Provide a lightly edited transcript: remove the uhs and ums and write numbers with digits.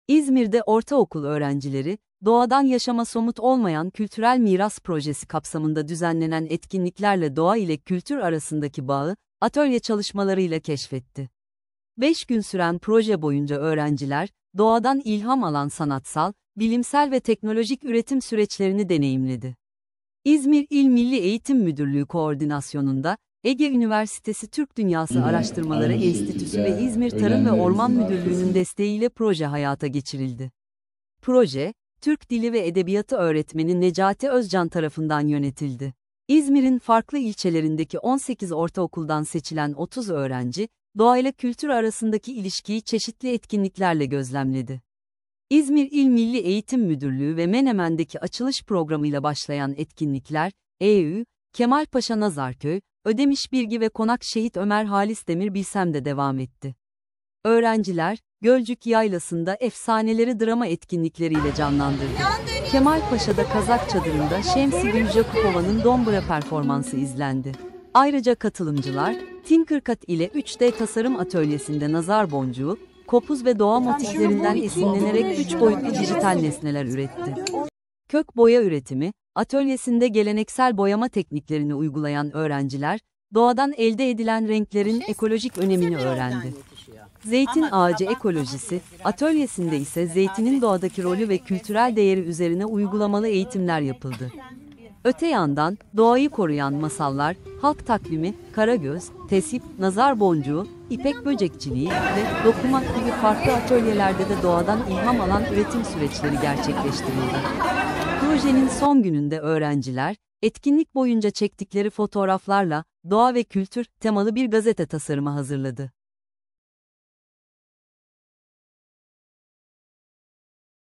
İzmir'de ortaokul öğrencileri, Doğadan Yaşama Somut Olmayan Kültürel Miras Projesi kapsamında düzenlenen etkinliklerle doğa ile kültür arasındaki bağı, atölye çalışmalarıyla keşfetti. 5 gün süren proje boyunca öğrenciler, doğadan ilham alan sanatsal, bilimsel ve teknolojik üretim süreçlerini deneyimledi. İzmir İl Milli Eğitim Müdürlüğü koordinasyonunda, Ege Üniversitesi Türk Dünyası Araştırmaları Aynı Enstitüsü ve şekilde İzmir Tarım ve Orman öğrenlerimizin Müdürlüğü'nün arkası. desteğiyle proje hayata geçirildi. Proje, Türk Dili ve Edebiyatı öğretmeni Necati Özcan tarafından yönetildi. İzmir'in farklı ilçelerindeki 18 ortaokuldan seçilen 30 öğrenci, doğayla kültür arasındaki ilişkiyi çeşitli etkinliklerle gözlemledi. İzmir İl Milli Eğitim Müdürlüğü ve Menemen'deki açılış programıyla başlayan etkinlikler, Kemalpaşa Nazarköy, Ödemiş Bilgi ve Konak Şehit Ömer Halis Demir Bilsem'de devam etti. Öğrenciler, Gölcük Yaylası'nda efsaneleri drama etkinlikleriyle canlandırdı. Kemalpaşa'da Kazak Çadırı'nda Şemsi Güljakupova'nın Dombra performansı izlendi. Ayrıca katılımcılar, Tinkercad ile 3D tasarım atölyesinde nazar boncuğu, kopuz ve doğa motiflerinden esinlenerek 3 boyutlu dijital nesneler üretti. Kök boya üretimi, atölyesinde geleneksel boyama tekniklerini uygulayan öğrenciler, doğadan elde edilen renklerin ekolojik önemini öğrendi. Zeytin ağacı ekolojisi, atölyesinde ise zeytinin doğadaki rolü ve kültürel değeri üzerine uygulamalı eğitimler yapıldı. Öte yandan, doğayı koruyan masallar, halk takvimi, karagöz, tesip, nazar boncuğu, ipek böcekçiliği ve dokumak gibi farklı atölyelerde de doğadan ilham alan üretim süreçleri gerçekleştirildi. Projenin son gününde öğrenciler, etkinlik boyunca çektikleri fotoğraflarla doğa ve kültür temalı bir gazete tasarımı hazırladı.